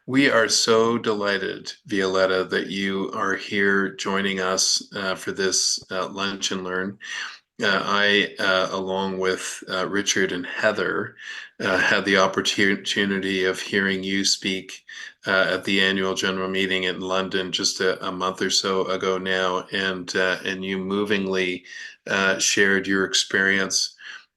We are so delighted, Violetta, that you are here joining us for this Lunch and Learn. Along with Richard and Heather, had the opportunity of hearing you speak at the annual general meeting in London just a month or so ago now, and you movingly shared your experience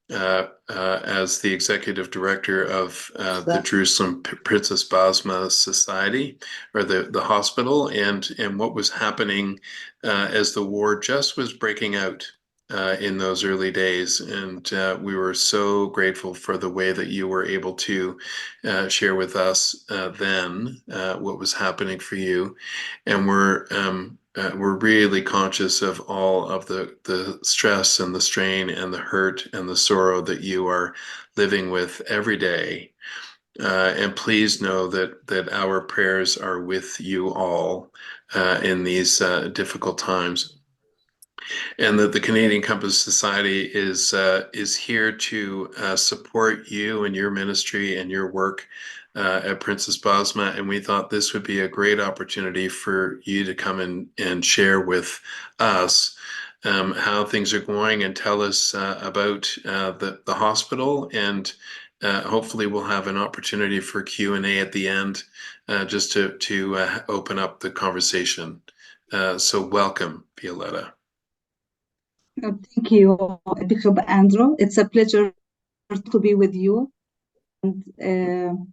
as the executive director of the Jerusalem Princess Basma Society, or the hospital, and what was happening as the war just was breaking out in those early days. And we were so grateful for the way that you were able to share with us then what was happening for you. And we're really conscious of all of the stress and the strain and the hurt and the sorrow that you are living with every day. And please know that our prayers are with you all in these difficult times, and that the Canadian Compass Society is here to support you and your ministry and your work at Princess Basma. And we thought this would be a great opportunity for you to come in and share with us how things are going, and tell us about the hospital. And hopefully we'll have an opportunity for Q&A at the end, just to open up the conversation. So welcome, Violetta. Thank you, Bishop Andrew. It's a pleasure to be with you. And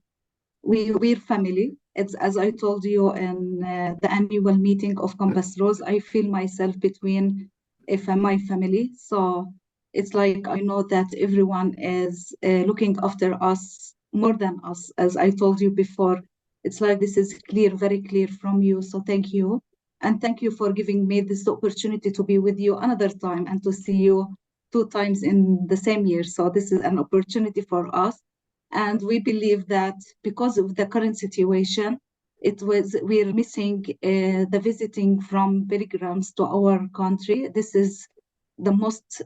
we're family. It's as I told you in the annual meeting of Compass Rose, I feel myself between my family. So it's like I know that everyone is looking after us more than us. As I told you before, it's like this is clear, very clear from you. So thank you. And thank you for giving me this opportunity to be with you another time and to see you 2 times in the same year. So this is an opportunity for us. And we believe that because of the current situation, we're missing the visiting from pilgrims to our country. This is the most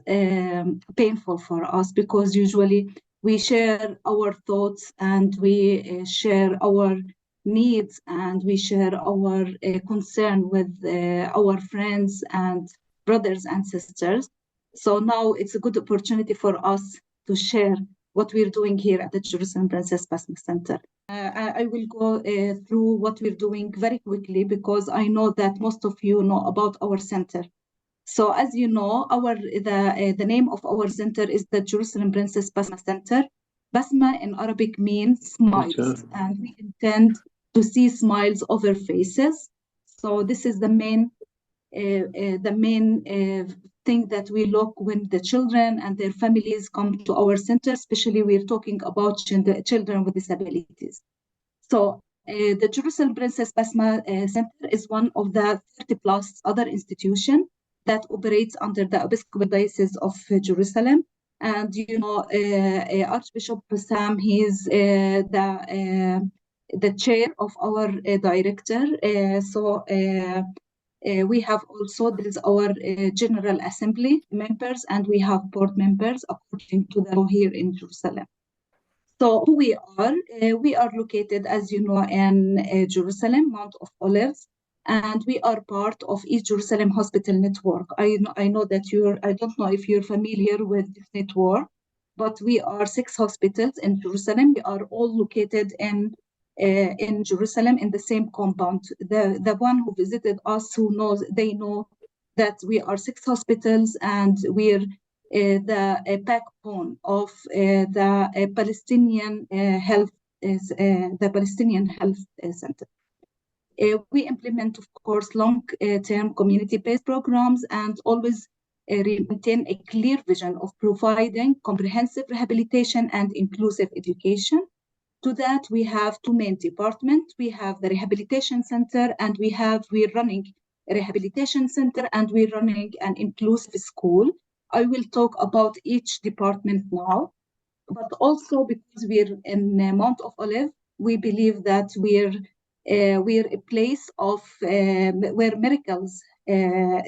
painful for us, because usually we share our thoughts and we share our needs and we share our concern with our friends and brothers and sisters. So now it's a good opportunity for us to share what we're doing here at the Jerusalem Princess Basma Centre. I will go through what we're doing very quickly, because I know that most of you know about our center. So as you know, the name of our center is the Jerusalem Princess Basma Centre. Basma in Arabic means smiles, and we intend to see smiles over faces. So this is the main thing that we look when the children and their families come to our center, especially we're talking about children with disabilities. So the Jerusalem Princess Basma Center is one of the 30 plus other institutions that operates under the Episcopal Diocese of Jerusalem. And you know, Archbishop Sam, he's the chair of our director. We have also, there is our General Assembly members, and we have board members according to the law here in Jerusalem. So who we are located, as you know, in Jerusalem, Mount of Olives, and we are part of East Jerusalem Hospital Network. I know that I don't know if you're familiar with this network, but we are 6 hospitals in Jerusalem. We are all located in Jerusalem in the same compound. The one who visited us, they know that we are 6 hospitals, and we're the backbone of the Palestinian health center. We implement, of course, long-term community-based programs, and always maintain a clear vision of providing comprehensive rehabilitation and inclusive education. To that, we have 2 main departments. We have the rehabilitation center, and we're running a rehabilitation center, and we're running an inclusive school. I will talk about each department now, but also because we're in Mount of Olive, we believe that we're a place of where miracles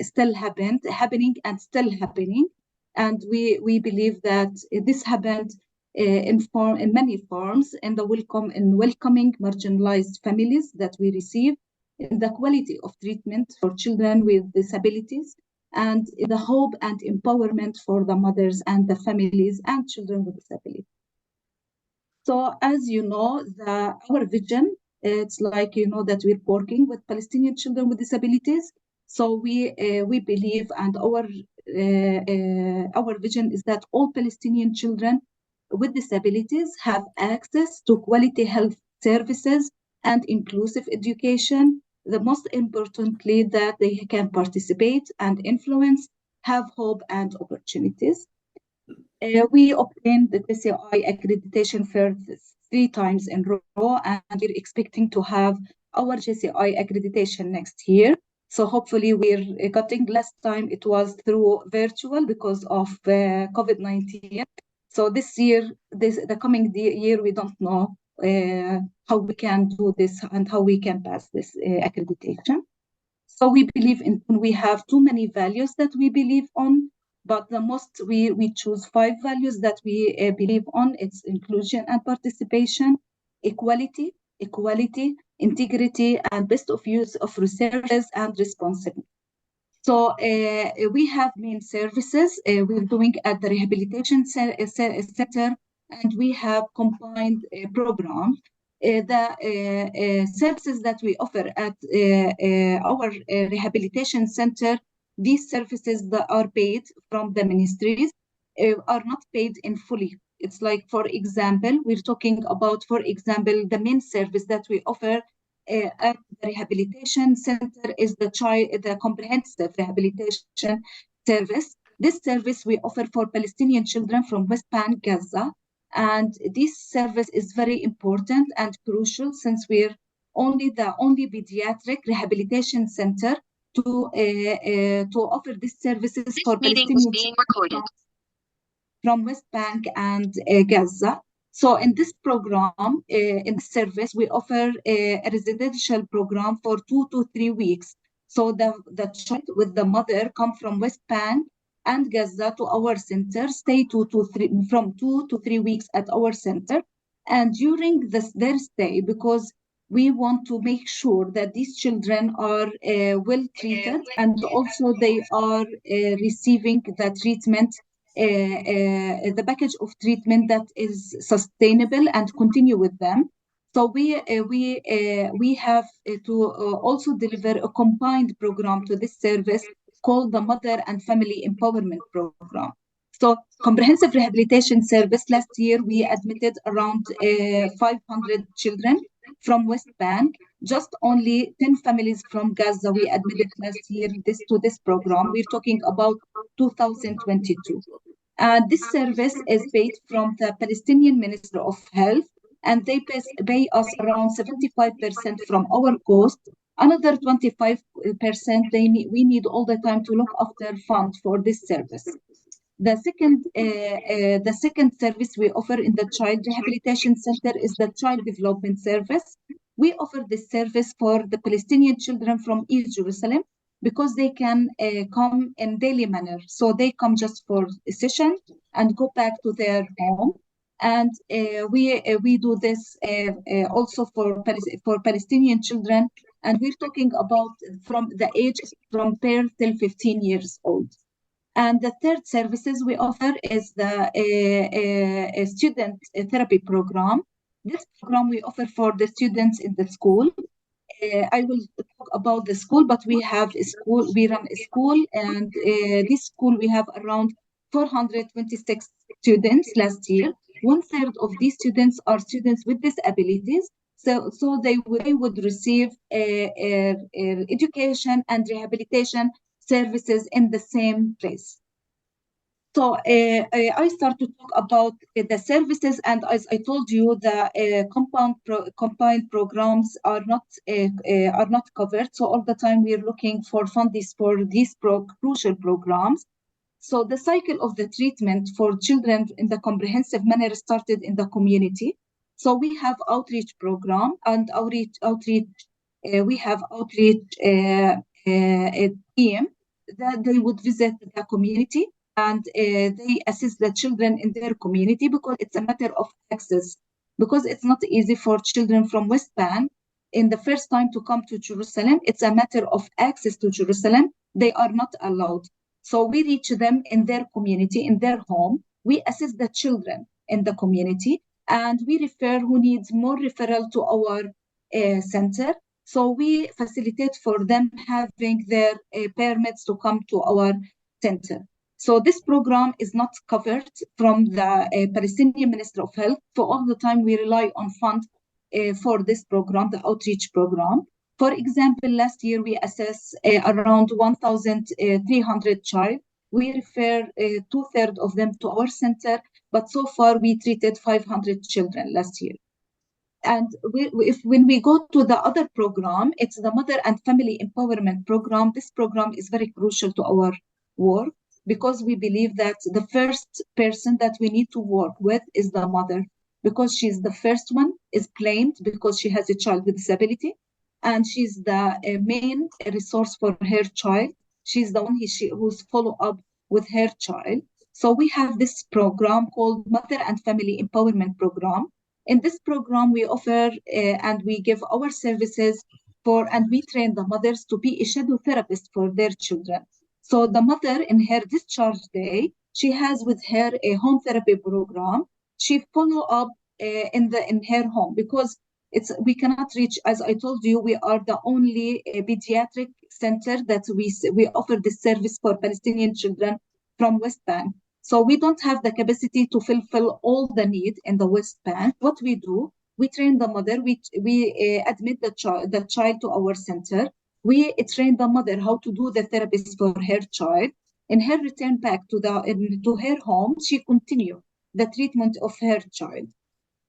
still happening and still happening, and we believe that this happened in many forms, in welcoming marginalized families that we receive, in the quality of treatment for children with disabilities, and in the hope and empowerment for the mothers and the families and children with disabilities. So as you know, our vision, it's like, that we're working with Palestinian children with disabilities. So we believe, and our vision is that all Palestinian children with disabilities have access to quality health services and inclusive education. The most importantly, that they can participate and influence, have hope and opportunities. We obtained the CCI accreditation for 3 times in a row, and we're expecting to have our JCI accreditation next year. So hopefully we're getting. Last time it was through virtual because of COVID-19. So this year, the coming year, we don't know how we can do this and how we can pass this accreditation. So we believe we have too many values that we believe on, but the most we choose 5 values that we believe on. It's inclusion and participation, equality, integrity, and best of use of resources and responsibility. So we have main services we're doing at the rehabilitation center, and we have combined programs. The services that we offer at our rehabilitation center, these services that are paid from the ministries are not paid in fully. It's like, for example, we're talking about, for example, the main service that we offer at the rehabilitation center is the comprehensive rehabilitation service. This service we offer for Palestinian children from West Bank, Gaza. And this service is very important and crucial, since we're the only pediatric rehabilitation center to offer these services for Palestinian children from West Bank and Gaza. So in this program, in this service, we offer a residential program for 2 to 3 weeks. So the child with the mother come from West Bank and Gaza to our center, stay from 2 to 3 weeks at our center. And during their stay, because we want to make sure that these children are well treated, and also they are receiving the treatment, the package of treatment that is sustainable and continue with them. So we have to also deliver a combined program to this service called the Mother and Family Empowerment Program. So comprehensive rehabilitation service, last year we admitted around 500 children from West Bank. Just only 10 families from Gaza we admitted last year to this program. We're talking about 2022. This service is paid from the Palestinian Ministry of Health, and they pay us around 75% from our cost. Another 25% we need all the time to look after fund for this service. The second service we offer in the Child Rehabilitation Center is the Child Development Service. We offer this service for the Palestinian children from East Jerusalem, because they can come in daily manner. So they come just for a session and go back to their home. And we do this also for Palestinian children. And we're talking about from the age from birth till 15 years old. And the third services we offer is the student therapy program. This program we offer for the students in the school. I will talk about the school, but we have a school, we run a school, and this school we have around 426 students last year. 1/3 of these students are students with disabilities. So they would receive education and rehabilitation services in the same place. So I start to talk about the services, and as I told you, the combined programs are not covered. So all the time we're looking for funding for these crucial programs. So the cycle of the treatment for children in the comprehensive manner started in the community. So we have outreach program and we have outreach team that they would visit the community. and they assist the children in their community because it's a matter of access. Because it's not easy for children from West Bank in the first time to come to Jerusalem. It's a matter of access to Jerusalem. They are not allowed. So we reach them in their community, in their home. We assist the children in the community, and we refer who needs more referral to our center. So we facilitate for them having their permits to come to our center. So this program is not covered from the Palestinian Minister of Health. So all the time we rely on funds for this program, the outreach program. For example, last year we assessed around 1,300 child. We refer two-thirds of them to our center, but so far we treated 500 children last year. And when we go to the other program, it's the Mother and Family Empowerment Program. This program is very crucial to our work because we believe that the first person that we need to work with is the mother, because she's the first one is claimed because she has a child with disability, and she's the main resource for her child. She's the one who's follow up with her child. So we have this program called Mother and Family Empowerment Program. In this program, we offer and we give our services and we train the mothers to be a shadow therapist for their children. So the mother in her discharge day, she has with her a home therapy program. She follow up in her home because we cannot reach, as I told you, we are the only pediatric center that we offer this service for Palestinian children from West Bank. So we don't have the capacity to fulfill all the need in the West Bank. What we do, we train the mother, we admit the child to our center. We train the mother how to do the therapist for her child. In her return back to her home, she continue the treatment of her child.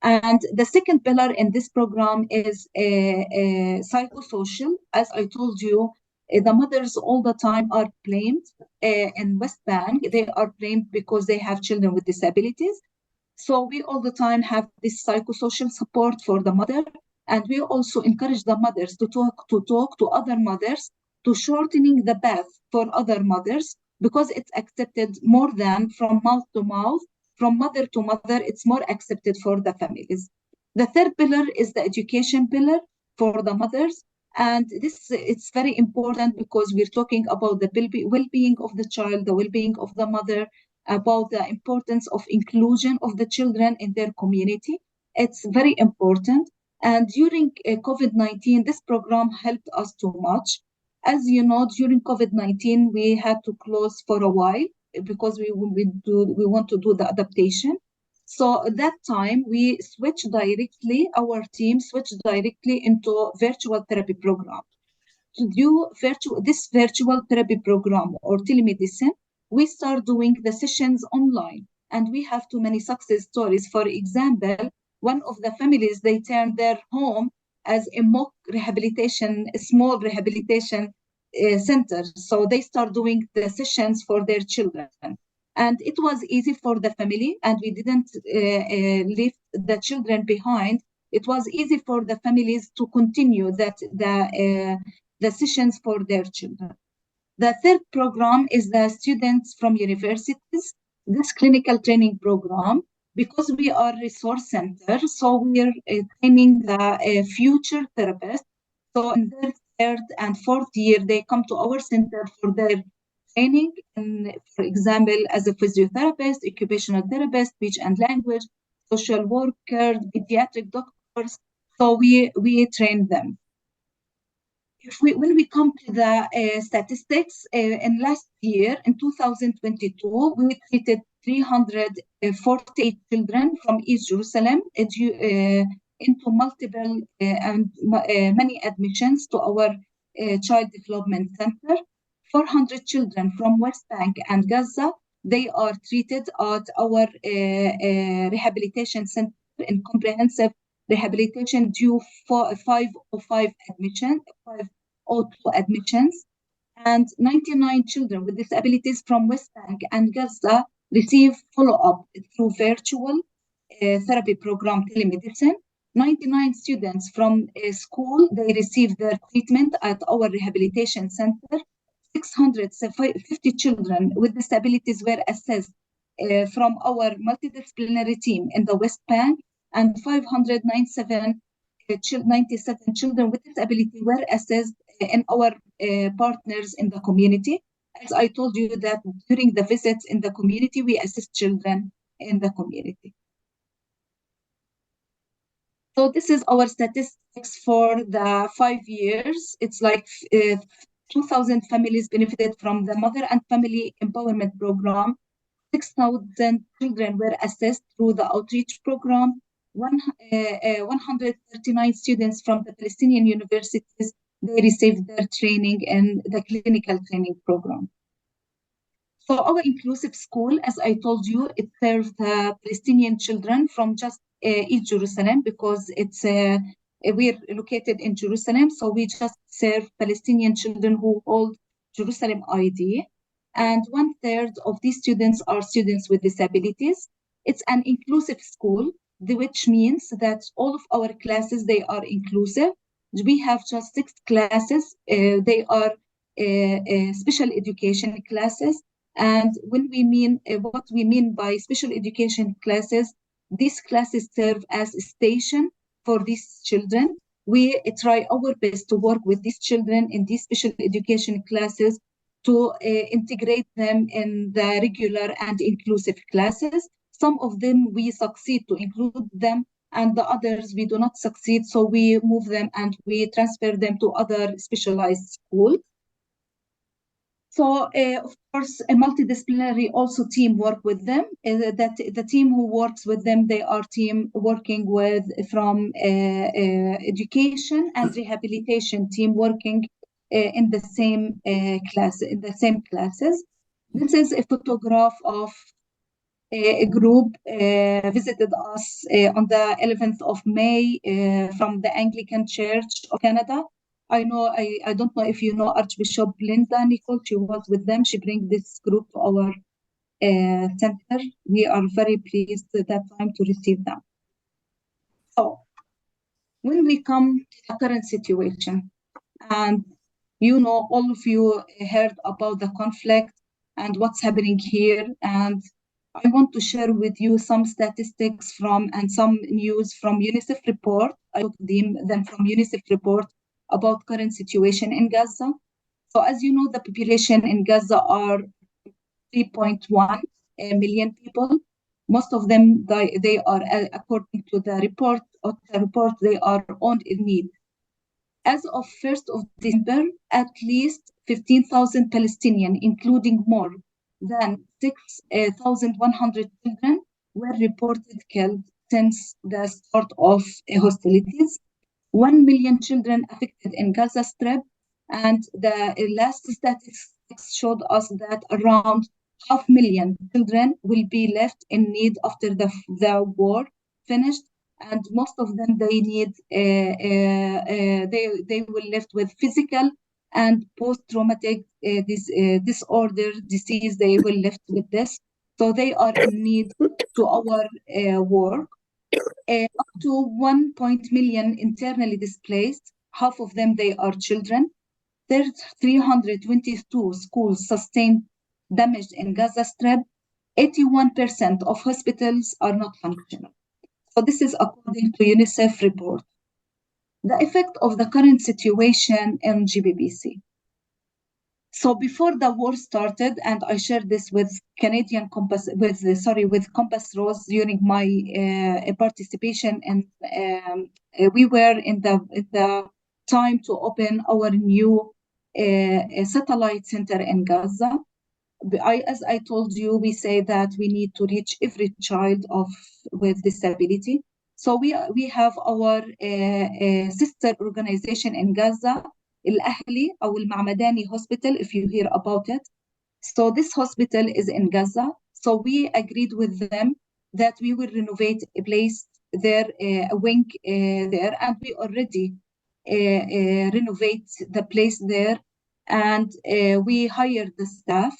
And the second pillar in this program is psychosocial. As I told you, the mothers all the time are blamed in West Bank. They are blamed because they have children with disabilities. So we all the time have this psychosocial support for the mother. And we also encourage the mothers to talk to other mothers, to shortening the path for other mothers, because it's accepted more than from mouth to mouth. From mother to mother, it's more accepted for the families. The third pillar is the education pillar for the mothers. And it's very important because we're talking about the well-being of the child, the well-being of the mother, about the importance of inclusion of the children in their community. It's very important. And during COVID-19, this program helped us too much. As you know, during COVID-19, we had to close for a while because we want to do the adaptation. So at that time, our team switched directly into virtual therapy program. To do this virtual therapy program or telemedicine, we start doing the sessions online. And we have too many success stories. For example, one of the families, they turned their home as a mock rehabilitation, a small rehabilitation center. So they start doing the sessions for their children. And it was easy for the family, and we didn't leave the children behind. It was easy for the families to continue the sessions for their children. The third program is the students from universities, this clinical training program, because we are resource center, so we're training the future therapists. So in their third and fourth year, they come to our center for their training, and for example, as a physiotherapist, occupational therapist, speech and language, social worker, pediatric doctors. So we train them. When we come to the statistics, in last year, in 2022, we treated 348 children from East Jerusalem into multiple and many admissions to our Child Development Center. 400 children from West Bank and Gaza, they are treated at our rehabilitation center in comprehensive rehabilitation due for 505 admissions, and 99 children with disabilities from West Bank and Gaza receive follow-up through virtual therapy program telemedicine. 99 students from a school, they receive their treatment at our rehabilitation center. 650 children with disabilities were assessed from our multidisciplinary team in the West Bank, and 597 97 children with disability were assessed in our partners in the community. As I told you that during the visits in the community, we assist children in the community. So this is our statistics for the 5 years. It's like 2,000 families benefited from the Mother and Family Empowerment Program. 6,000 children were assessed through the outreach program. 139 students from the Palestinian universities, they received their training in the clinical training program. So our inclusive school, as I told you, it serves the Palestinian children from just East Jerusalem, because it's we're located in Jerusalem, so we just serve Palestinian children who hold Jerusalem ID. And 1/3 of these students are students with disabilities. It's an inclusive school, which means that all of our classes, they are inclusive. We have just 6 classes. They are special education classes. And when we mean what we mean by special education classes, these classes serve as a station for these children. We try our best to work with these children in these special education classes to integrate them in the regular and inclusive classes. Some of them we succeed to include them, and the others we do not succeed, so we move them and we transfer them to other specialized schools. So, of course, a multidisciplinary also team work with them. That the team who works with them, they are team working with from education and rehabilitation team working in the same class, in the same classes. This is a photograph of a group visited us on the 11th of May from the Anglican Church of Canada. I don't know if you know Archbishop Linda Nicole. She was with them. She bring this group to our center. We are very pleased at that time to receive them. So when we come to the current situation, and all of you heard about the conflict and what's happening here, and I want to share with you some statistics and some news from UNICEF report. I took them from UNICEF report about current situation in Gaza. So as you know, the population in Gaza are 3.1 million people. Most of them, they are, according to the report, they are on in need. As of 1st of December, at least 15,000 Palestinians, including more than 6,100 children, were reported killed since the start of hostilities. 1 million children affected in Gaza Strip, and the last statistics showed us that around 500,000 children will be left in need after the war finished, and most of them they will left with physical and post-traumatic disorder disease. They will left with this, so they are in need to our work. Up to 1 million internally displaced, half of them they are children. There's 322 schools sustained damage in Gaza Strip. 81% of hospitals are not functional. So this is according to UNICEF report. The effect of the current situation in GBBC. So before the war started, and I shared this with Compass Rose during my participation, and we were in the time to open our new satellite center in Gaza. As I told you, we say that we need to reach every child with disability. So we have our sister organization in Gaza, Al-Ahli or Al-Ma'madani Hospital, if you hear about it. So this hospital is in Gaza. So we agreed with them that we will renovate a place there, a wing there, and we already renovate the place there, and we hired the staff.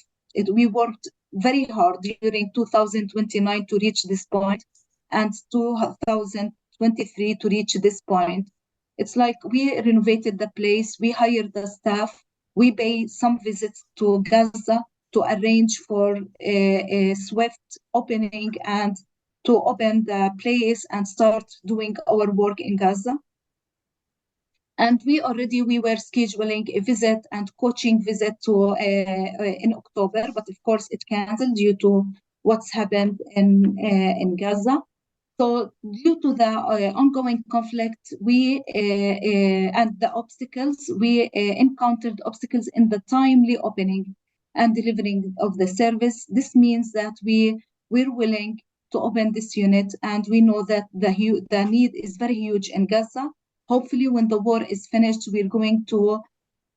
We worked very hard during 2029 to reach this point, and 2023 to reach this point. It's like we renovated the place, we hired the staff, we pay some visits to Gaza to arrange for a swift opening and to open the place and start doing our work in Gaza. And we were scheduling a visit and coaching visit to in October, but of course it canceled due to what's happened in Gaza. So due to the ongoing conflict, we and the obstacles, we encountered obstacles in the timely opening and delivering of the service. This means that we're willing to open this unit, and we know that the need is very huge in Gaza. Hopefully, when the war is finished, we're going to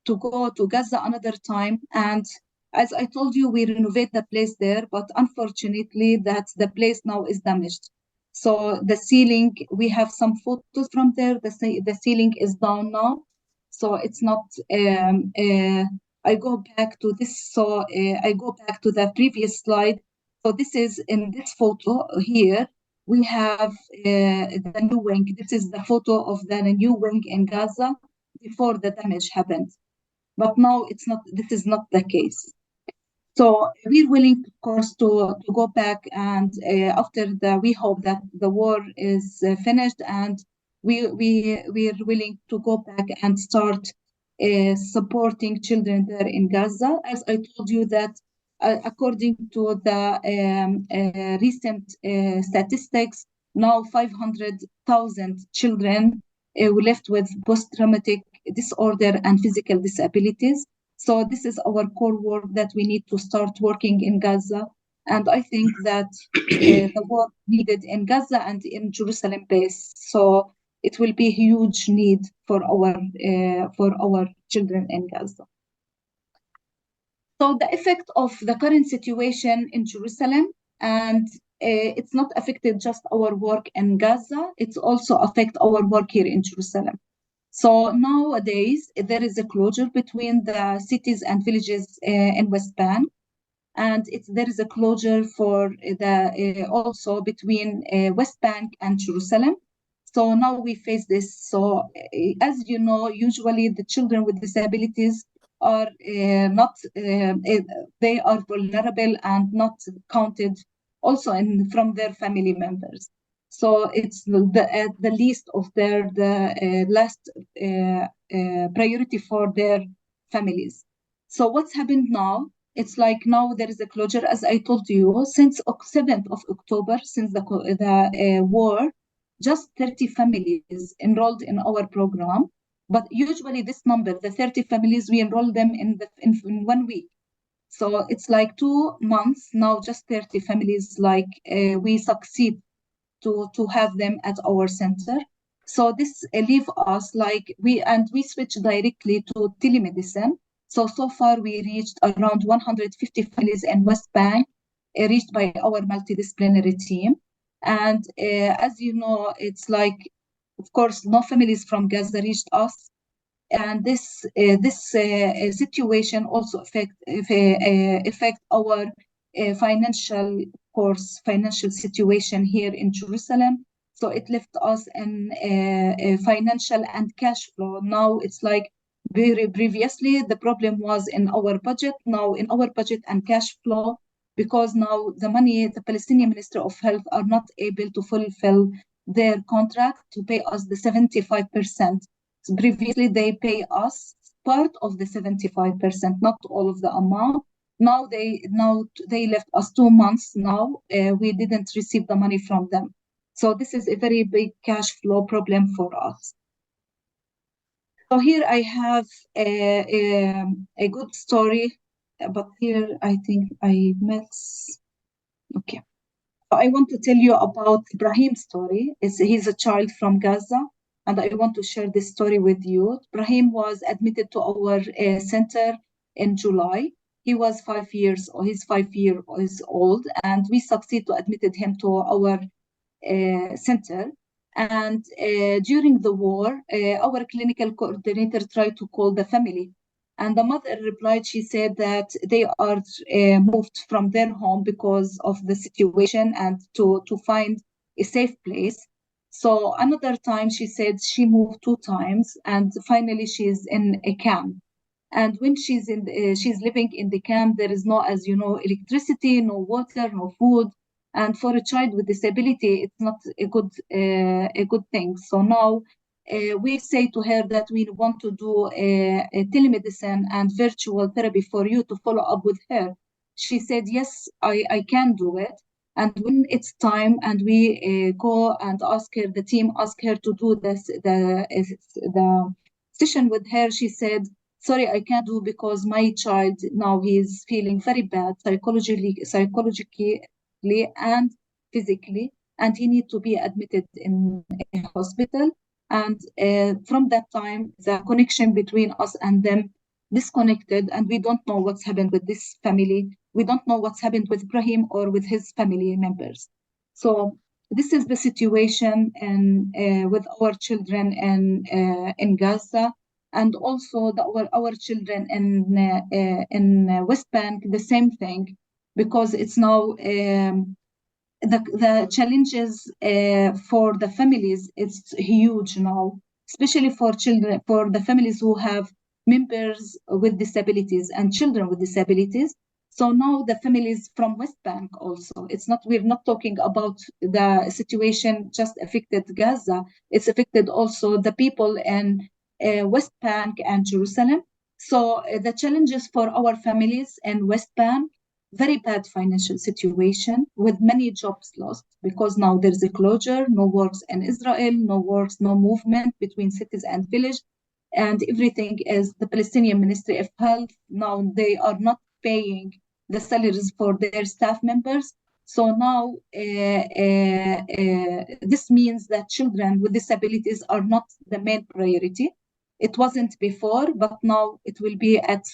go to Gaza another time. And as I told you, we renovate the place there, but unfortunately, that the place now is damaged. So the ceiling, we have some photos from there. The ceiling is down now, so it's not. I go back to this. So I go back to the previous slide. So this is in this photo here. We have the new wing. This is the photo of the new wing in Gaza before the damage happened. But now this is not the case. So we're willing, of course, to go back, and we hope that the war is finished, and we're willing to go back and start supporting children there in Gaza. As I told you that according to the recent statistics, now 500,000 children were left with post-traumatic disorder and physical disabilities. So this is our core work that we need to start working in Gaza. And I think that the work needed in Gaza and in Jerusalem base. So it will be a huge need for our children in Gaza. So the effect of the current situation in Jerusalem, and it's not affected just our work in Gaza, it's also affect our work here in Jerusalem. So nowadays, there is a closure between the cities and villages in West Bank, and there is a closure for the also between West Bank and Jerusalem. So now we face this. So as you know, usually the children with disabilities are not, they are vulnerable and not counted also from their family members. So it's the least of the last priority for their families. So what's happened now? It's like now there is a closure, as I told you, since 7th of October, since the war, just 30 families enrolled in our program. But usually this number, the 30 families, we enroll them in 1 week. So it's like 2 months now, just 30 families, like we succeed to have them at our center. So this leave us like we switch directly to telemedicine. So far we reached around 150 families in West Bank, reached by our multidisciplinary team. And as you know, it's like, of course, no families from Gaza reached us. And this situation also affect our financial situation here in Jerusalem. So it left us in financial and cash flow. Now it's like very previously the problem was in our budget. Now in our budget and cash flow, because now the Palestinian Minister of Health are not able to fulfill their contract to pay us the 75%. So previously, they pay us part of the 75%, not all of the amount. Now they left us 2 months. Now we didn't receive the money from them. So this is a very big cash flow problem for us. So here I have a good story, but here I think I mess. Okay. I want to tell you about Ibrahim's story. He's a child from Gaza, and I want to share this story with you. Ibrahim was admitted to our center in July. He was 5 years, or he's 5 years old, and we succeeded to admitted him to our center. And during the war, our clinical coordinator tried to call the family. And the mother replied, she said that they are moved from their home because of the situation and to find a safe place. So another time she said she moved 2 times and finally she's in a camp. And when she's living in the camp, there is no, as you know, electricity, no water, no food. And for a child with disability, it's not a good thing. So now we say to her that we want to do a telemedicine and virtual therapy for you to follow up with her. She said, yes, I can do it. And when it's time, and we go and ask her, the team ask her to do the session with her, she said, sorry, I can't do because my child now he's feeling very bad psychologically and physically, and he needs to be admitted in a hospital. And from that time, the connection between us and them disconnected, and we don't know what's happened with this family. We don't know what's happened with Ibrahim or with his family members. So this is the situation and with our children in Gaza, and also our children in West Bank, the same thing, because it's now the challenges for the families, it's huge now, especially for children, for the families who have members with disabilities and children with disabilities. So now the families from West Bank also, it's not, we're not talking about the situation just affected Gaza, it's affected also the people in West Bank and Jerusalem. So the challenges for our families in West Bank, very bad financial situation with many jobs lost, because now there's a closure, no works in Israel, no works, no movement between cities and village, and everything is the Palestinian Ministry of Health. Now they are not paying the salaries for their staff members. So now this means that children with disabilities are not the main priority. It wasn't before, but now it will be at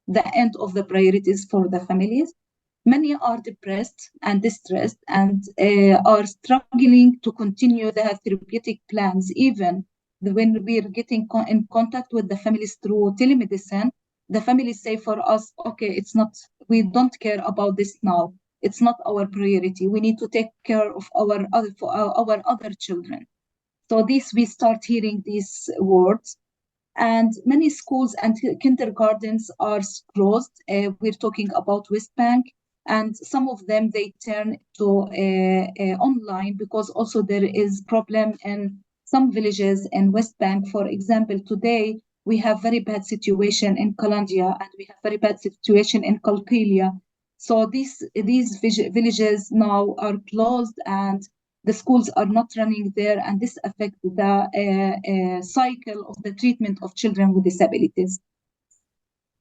the end of the priorities for the families. Many are depressed and distressed and are struggling to continue their therapeutic plans, even when we are getting in contact with the families through telemedicine. The families say for us, okay, it's not, we don't care about this now. It's not our priority. We need to take care of our other children. So this, we start hearing these words. And many schools and kindergartens are closed. We're talking about West Bank, and some of them they turn to online, because also there is problem in some villages in West Bank. For example, today we have very bad situation in Kalandia, and we have very bad situation in Kalkilia. So these villages now are closed, and the schools are not running there, and this affects the cycle of the treatment of children with disabilities.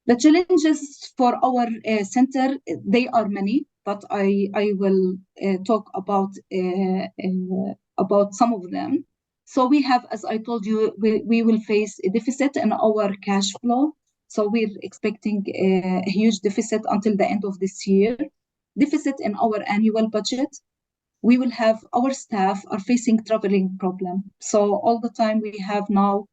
The challenges for our center, they are many, but I will talk about some of them. So we have, as I told you, we will face a deficit in our cash flow. So we're expecting a huge deficit until the end of this year. Deficit in our annual budget. We will have, our staff are facing traveling problem. So all the time we have now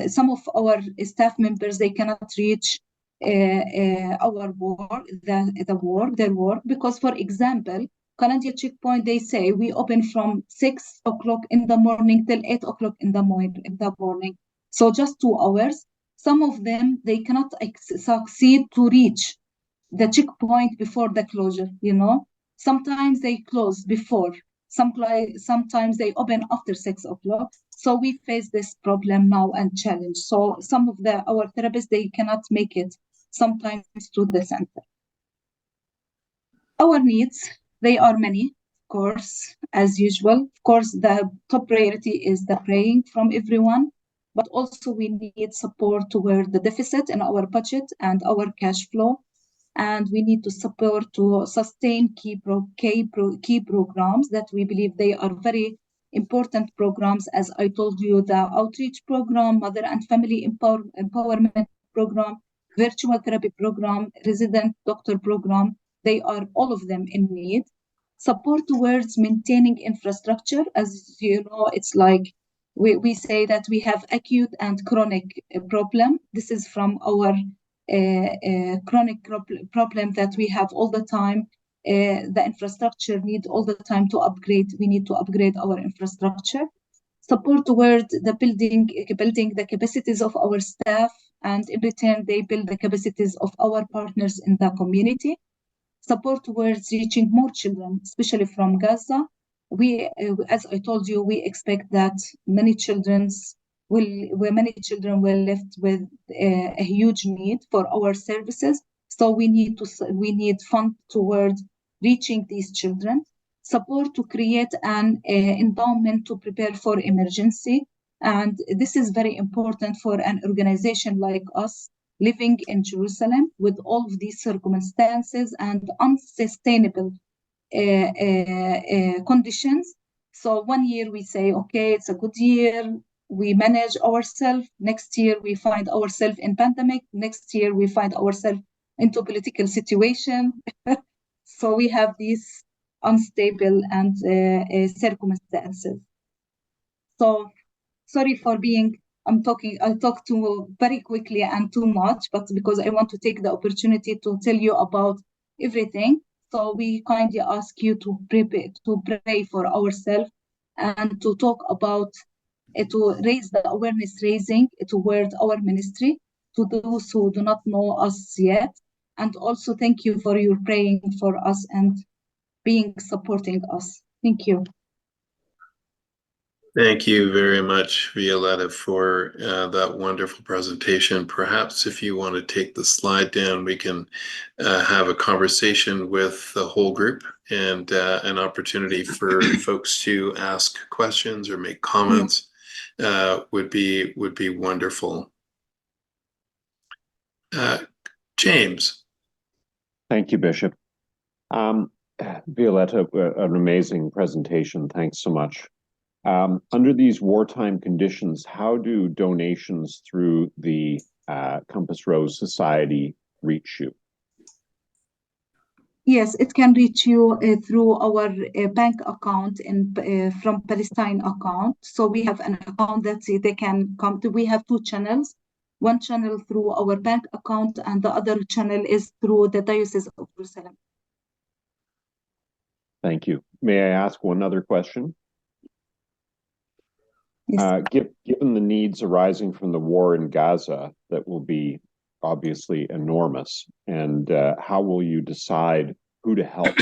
some of our staff members, they cannot reach our work, their work, because, for example, Kalandia checkpoint, they say we open from 6 o'clock in the morning till 8 o'clock in the morning. So just 2 hours. Some of them, they cannot succeed to reach the checkpoint before the closure, you know. Sometimes they close before, sometimes they open after 6 o'clock. So we face this problem now and challenge. So some of our therapists, they cannot make it sometimes to the center. Our needs, they are many, of course, as usual. Of course, the top priority is the praying from everyone, but also we need support toward the deficit in our budget and our cash flow. And we need to support to sustain key programs that we believe they are very important programs. As I told you, the outreach program, mother and family empowerment program, virtual therapy program, resident doctor program, they are all of them in need. Support towards maintaining infrastructure. As you know, it's like we say that we have acute and chronic problem. This is from our chronic problem that we have all the time. The infrastructure need all the time to upgrade. We need to upgrade our infrastructure. Support toward the building the capacities of our staff and in return, they build the capacities of our partners in the community. Support towards reaching more children, especially from Gaza. As I told you, we expect that many children will left with a huge need for our services. So we need fund towards reaching these children. Support to create an endowment to prepare for emergency, and this is very important for an organization like us living in Jerusalem with all of these circumstances and unsustainable conditions. So 1 year we say, okay, it's a good year. We manage ourselves. Next year we find ourselves in pandemic. Next year we find ourselves into political situation. So we have these unstable and circumstances. So sorry for being, I'll talk too very quickly and too much, but because I want to take the opportunity to tell you about everything. So we kindly ask you to pray for ourselves and to talk about, to raise the awareness raising towards our ministry to those who do not know us yet. And also thank you for your praying for us and being supporting us. Thank you. Thank you very much, Violetta, for that wonderful presentation. Perhaps if you want to take the slide down, we can have a conversation with the whole group and an opportunity for folks to ask questions or make comments. Would be wonderful. James. Thank you, Bishop. Violetta, an amazing presentation. Thanks so much. Under these wartime conditions, how do donations through the Compass Rose Society reach you? Yes, it can reach you through our bank account from Palestine account. So we have an account that they can come to. We have two channels. One channel through our bank account, and the other channel is through the Diocese of Jerusalem. Thank you. May I ask one other question? Yes. Given the needs arising from the war in Gaza, that will be obviously enormous, and how will you decide who to help?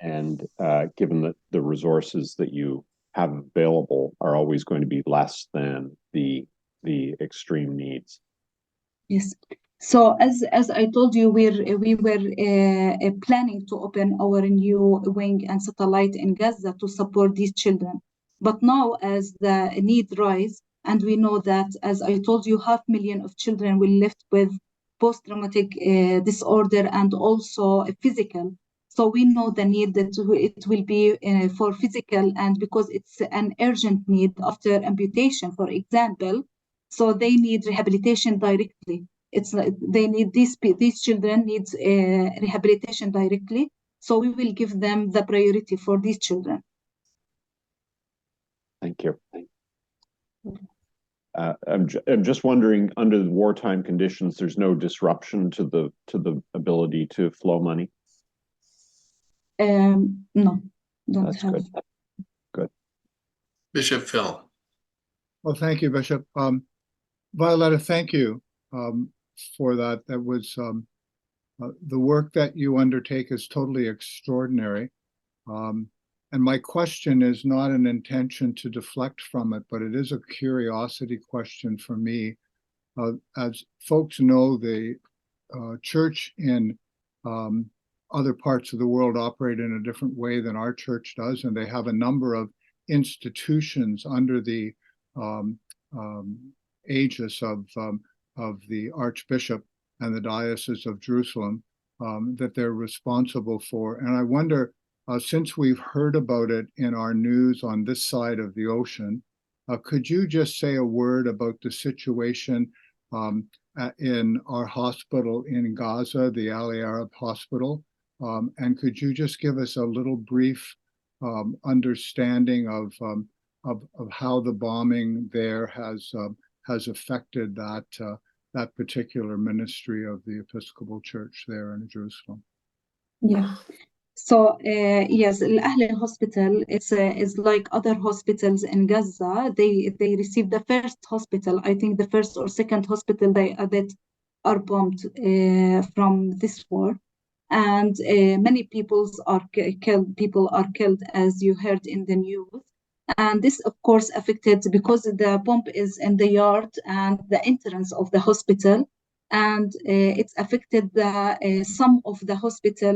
And given that the resources that you have available are always going to be less than the extreme needs. Yes. So as I told you, we were planning to open our new wing and satellite in Gaza to support these children. But now, as the need rise, and we know that, as I told you, 500,000 of children will left with post-traumatic disorder and also physical. So we know the need that it will be for physical, and because it's an urgent need after amputation, for example. So they need rehabilitation directly. They need these children needs rehabilitation directly. So we will give them the priority for these children. Thank you. I'm just wondering, under the wartime conditions, there's no disruption to the ability to flow money? No, don't That's have. good. Good. Bishop Phil. Well, thank you, Bishop. Violetta, thank you for that. That was the work that you undertake is totally extraordinary. And my question is not an intention to deflect from it, but it is a curiosity question for me. As folks know, the church in other parts of the world operate in a different way than our church does, and they have a number of institutions under the aegis of the Archbishop and the Diocese of Jerusalem that they're responsible for. And I wonder, since we've heard about it in our news on this side of the ocean, could you just say a word about the situation in our hospital in Gaza, the Ali Arab Hospital? And could you just give us a little brief understanding of how the bombing there has affected that particular ministry of the Episcopal Church there in Jerusalem? Yeah. So yes, Al Ahli Hospital is like other hospitals in Gaza. They received the first hospital, I think the first or second hospital that are bombed from this war, and many people are killed, as you heard in the news. And this, of course, affected because the bomb is in the yard and the entrance of the hospital, and it's affected some of the hospital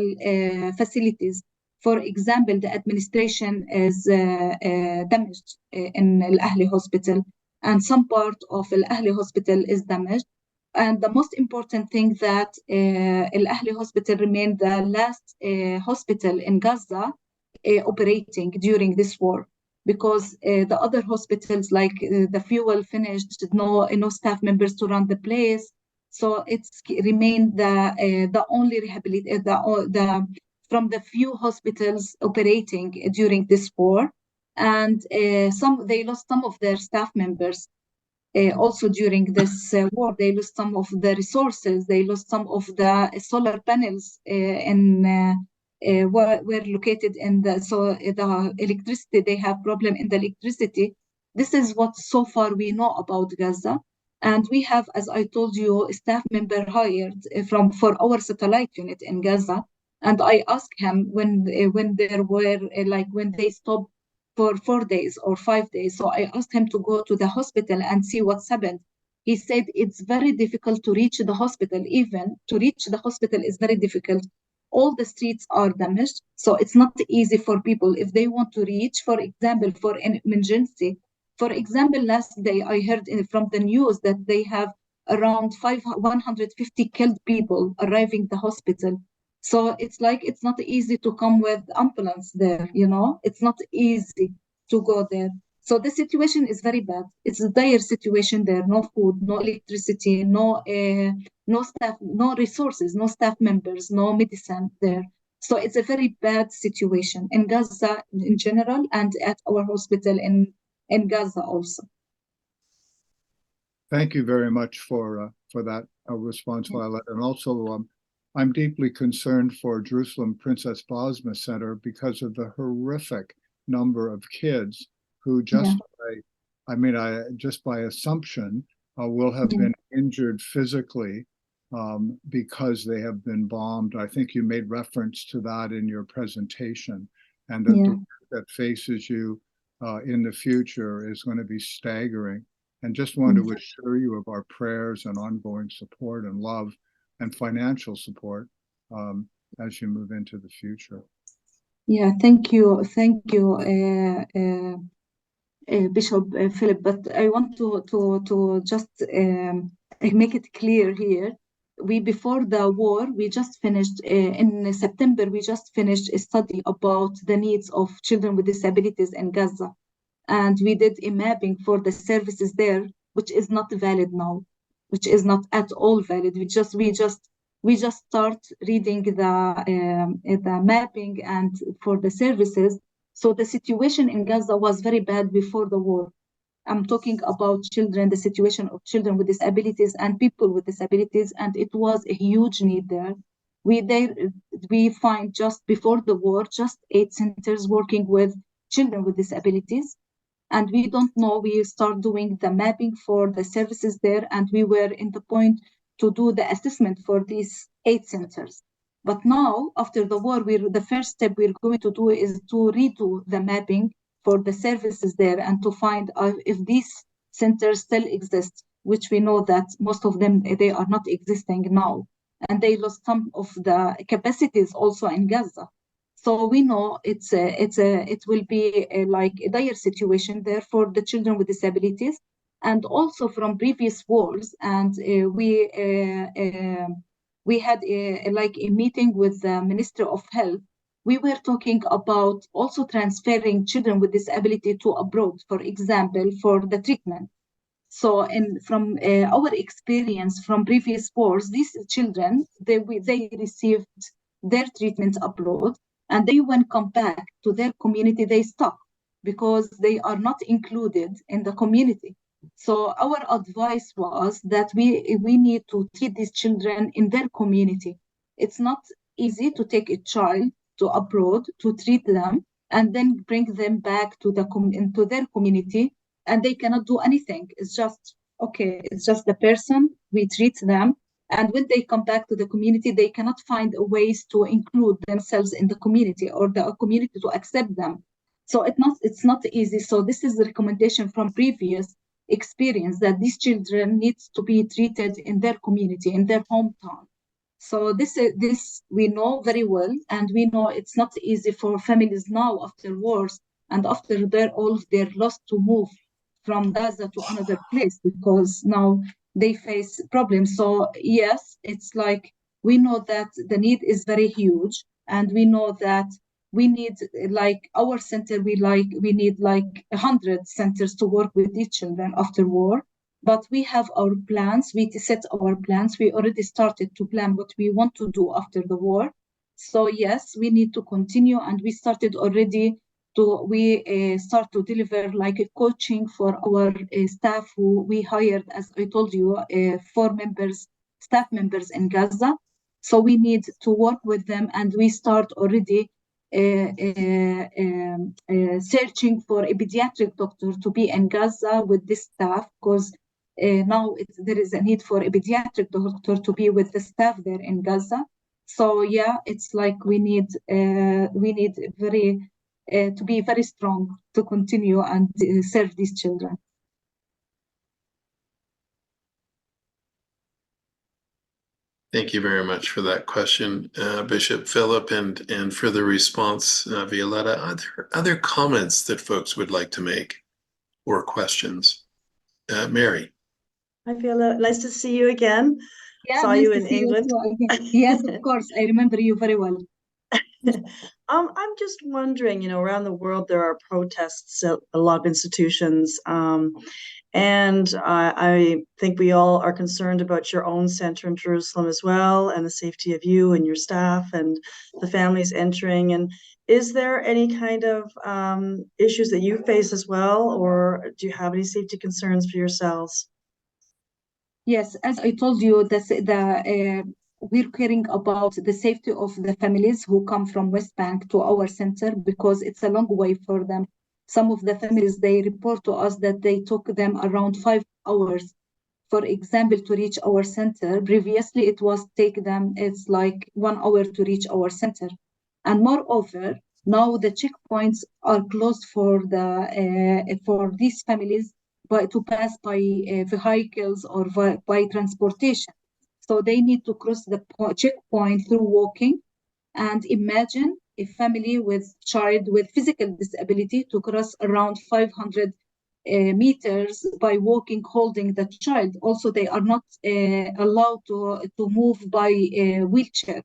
facilities. For example, the administration is damaged in Al Ahli Hospital, and some part of Al Ahli Hospital is damaged. And the most important thing that Al Ahli Hospital remained the last hospital in Gaza operating during this war, because the other hospitals, like the fuel finished, no staff members to run the place, so it's remained the only the from the few hospitals operating during this war, and they lost some of their staff members. Also during this war, they lost some of the resources. They lost some of the solar panels were located in the electricity. They have problem in the electricity. This is what so far we know about Gaza, and we have, as I told you, a staff member hired for our satellite unit in Gaza. And I asked him when there were when they stopped for 4 days or 5 days. So I asked him to go to the hospital and see what's happened. He said it's very difficult to reach the hospital. Even to reach the hospital is very difficult. All the streets are damaged, so it's not easy for people if they want to reach, for example, for an emergency. For example, last day I heard from the news that they have around 150 killed people arriving the hospital. So it's not easy to come with ambulance there, it's not easy to go there. So the situation is very bad. It's a dire situation there. No food, no electricity, no staff, no resources, no staff members, no medicine there. So it's a very bad situation in Gaza in general, and at our hospital in Gaza also. Thank you very much for that response, Violette. And also, I'm deeply concerned for Jerusalem Princess Basma Centre because of the horrific number of kids who just by assumption will have been injured physically because they have been bombed. I think you made reference to that in your presentation, and that the work that faces you in the future is going to be staggering. And just want to assure you of our prayers and ongoing support and love and financial support as you move into the future. Yeah, thank you, Bishop Philip. But I want to just make it clear here. Before the war, we just finished in September. We just finished a study about the needs of children with disabilities in Gaza. And we did a mapping for the services there, which is not valid now, which is not at all valid. We just start reading the mapping and for the services. So the situation in Gaza was very bad before the war. I'm talking about children, the situation of children with disabilities and people with disabilities, and it was a huge need there. We find just before the war, just 8 centers working with children with disabilities. And we don't know, we start doing the mapping for the services there, and we were in the point to do the assessment for these 8 centers. But now, after the war, the first step we're going to do is to redo the mapping for the services there and to find out if these centers still exist, which we know that most of them, they are not existing now. And they lost some of the capacities also in Gaza. So we know it will be like a dire situation there for the children with disabilities, and also from previous wars. And we had a meeting with the Minister of Health. We were talking about also transferring children with disability to abroad, for example, for the treatment. So, from our experience from previous wars, these children, they received their treatment abroad, and they, when come back to their community, they stop because they are not included in the community. So our advice was that we need to treat these children in their community. It's not easy to take a child to abroad to treat them and then bring them back to into their community, and they cannot do anything. It's just okay. It's just the person, we treat them, and when they come back to the community, they cannot find ways to include themselves in the community or the community to accept them. So it's not easy. So this is the recommendation from previous experience, that these children need to be treated in their community, in their hometown. So this we know very well, and we know it's not easy for families now after wars and after all of their loss to move from Gaza to another place, because now they face problems. So yes, it's like we know that the need is very huge, and we know that we need, like our center, we need like 100 centers to work with these children after war. But we have our plans. We set our plans. We already started to plan what we want to do after the war. So yes, we need to continue, and we started already we start to deliver like a coaching for our staff who we hired, as I told you, 4 staff members in Gaza. So we need to work with them, and we start already searching for a pediatric doctor to be in Gaza with this staff, because now there is a need for a pediatric doctor to be with the staff there in Gaza. So yeah, it's like we need very to be very strong to continue and serve these children. Thank you very much for that question, Bishop Philip, and for the response, Violetta. Are there other comments that folks would like to make or questions? Mary. Hi, Violetta. Nice to see you again. Yeah, Saw nice you to in see England. You too. Yes, of course. I remember you very well. I'm just wondering, around the world there are protests at a lot of institutions, and I think we all are concerned about your own center in Jerusalem as well, and the safety of you and your staff and the families entering. And is there any kind of issues that you face as well, or do you have any safety concerns for yourselves? Yes, as I told you, we're caring about the safety of the families who come from West Bank to our center, because it's a long way for them. Some of the families, they report to us that they took them around 5 hours, for example, to reach our center. Previously, it's like 1 hour to reach our center. And moreover, now the checkpoints are closed for these families to pass by vehicles or by transportation. So they need to cross the checkpoint through walking. And imagine a family with child with physical disability to cross around 500 meters by walking, holding the child. Also, they are not allowed to move by a wheelchair.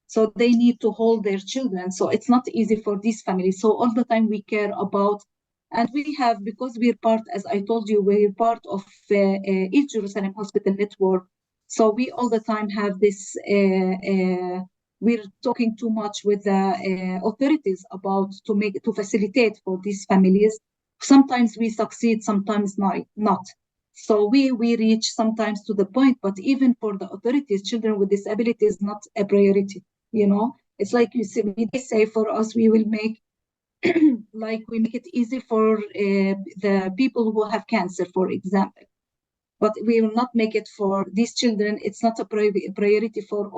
So they need to hold their children. So it's not easy for these families. So all the time we care about, and we have, because we're part, as I told you, we're part of East Jerusalem Hospital Network. So we all the time have this, we're talking too much with the authorities about to facilitate for these families. Sometimes we succeed, sometimes not. So we reach sometimes to the point, but even for the authorities, children with disabilities is not a priority. It's like they say for us, we will make we make it easy for the people who have cancer, for example, but we will not make it for these children. It's not a priority for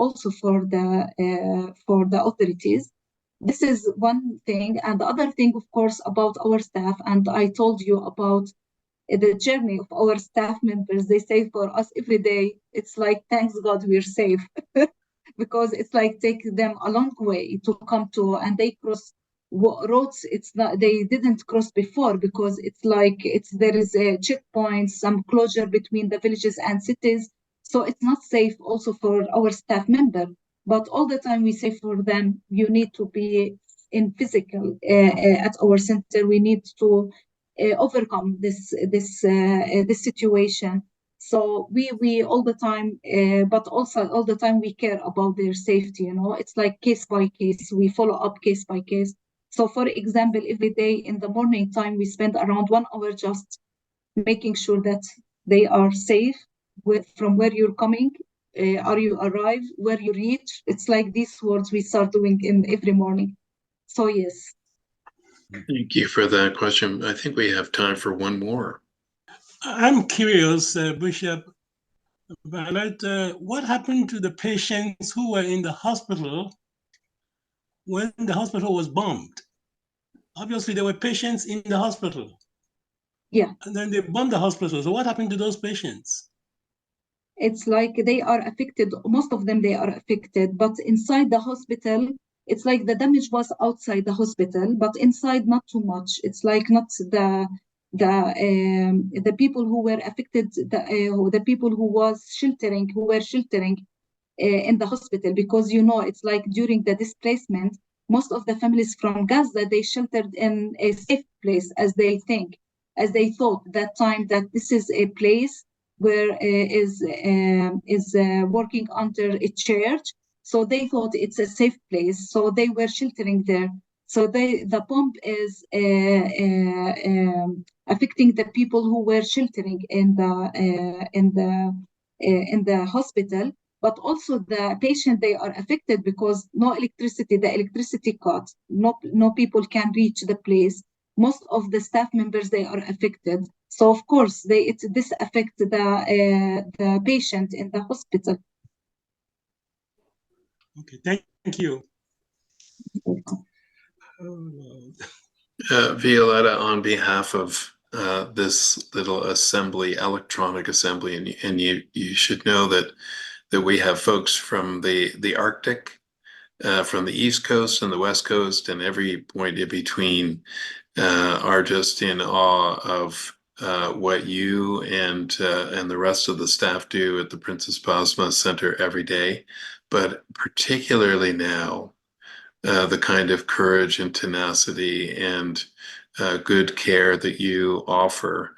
the authorities. This is one thing. And the other thing, of course, about our staff, and I told you about the journey of our staff members. They say for us every day, it's like, thanks God we're safe. Because it's like take them a long way to come to, and they cross roads they didn't cross before, because there is a checkpoint, some closure between the villages and cities, so it's not safe also for our staff member. But all the time we say for them, you need to be in physical at our center. We need to overcome this situation. So we all the time, but also all the time we care about their safety. It's like case by case. We follow up case by case. So, for example, every day in the morning time, we spend around 1 hour just making sure that they are safe from where you're coming are you arrive, where you reach? It's like these words we start doing in every morning. So yes. Thank you for that question. I think we have time for one more. I'm curious, Bishop Violette, what happened to the patients who were in the hospital when the hospital was bombed? Obviously, there were patients in the hospital. Yeah. And then they bombed the hospital. So what happened to those patients? It's like they are affected, most of them they are affected, but inside the hospital, it's like the damage was outside the hospital, but inside not too much. It's like not the people who were affected, the people who were sheltering in the hospital, because it's like during the displacement, most of the families from Gaza, they sheltered in a safe place, as they thought that time, that this is a place where is working under a church. So they thought it's a safe place. So they were sheltering there. So the bomb is affecting the people who were sheltering in the hospital, but also the patient, they are affected because no electricity, the electricity cut, no people can reach the place. Most of the staff members, they are affected. So of course, this affects the patient in the hospital. Okay, thank you. Violetta, on behalf of this little assembly, electronic assembly, and you should know that we have folks from the Arctic, from the East Coast and the West Coast, and every point in between, are just in awe of what you and the rest of the staff do at the Princess Basma Centre every day, but particularly now, the kind of courage and tenacity and good care that you offer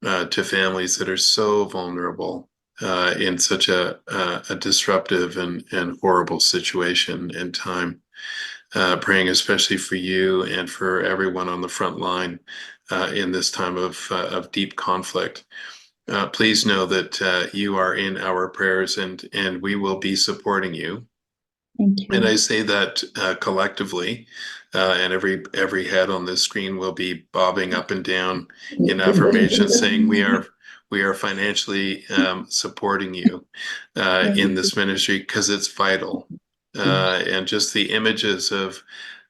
to families that are so vulnerable in such a disruptive and horrible situation and time. Praying especially for you and for everyone on the front line in this time of deep conflict. Please know that you are in our prayers, and we will be supporting you. Thank you. And I say that collectively, and every head on this screen will be bobbing up and down in affirmation, saying we are financially supporting you in this ministry, because it's vital. And just the images of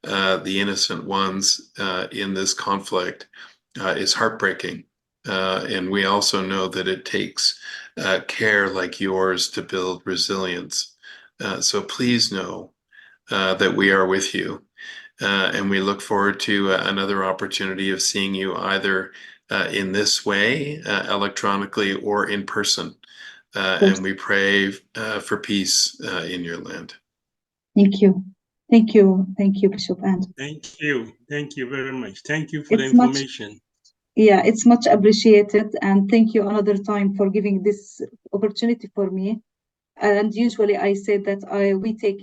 the innocent ones in this conflict is heartbreaking. And we also know that it takes care like yours to build resilience. So please know that we are with you. And we look forward to another opportunity of seeing you either in this way, electronically, or in person. And we pray for peace in your land. Thank you. Thank you. Thank you, Bishop Andrew. Thank you. Thank you very much. Thank you for the It's much, information. yeah, it's much appreciated. And thank you another time for giving this opportunity for me. And usually I say that we take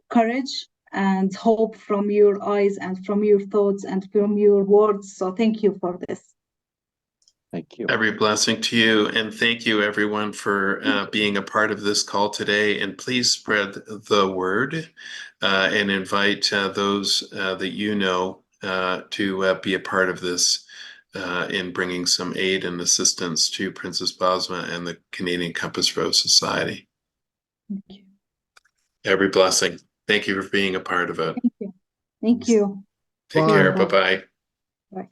courage and hope from your eyes and from your thoughts and from your words. So thank you for this. Thank you. Every blessing to you, and thank you everyone for being a part of this call today. And please spread the word and invite those that you know to be a part of this in bringing some aid and assistance to Princess Basma and the Canadian Compass Rose Society. Thank you. Every blessing. Thank you for being a part of it. Thank you. Thank you. Take Bye. care. Bye-bye. Bye.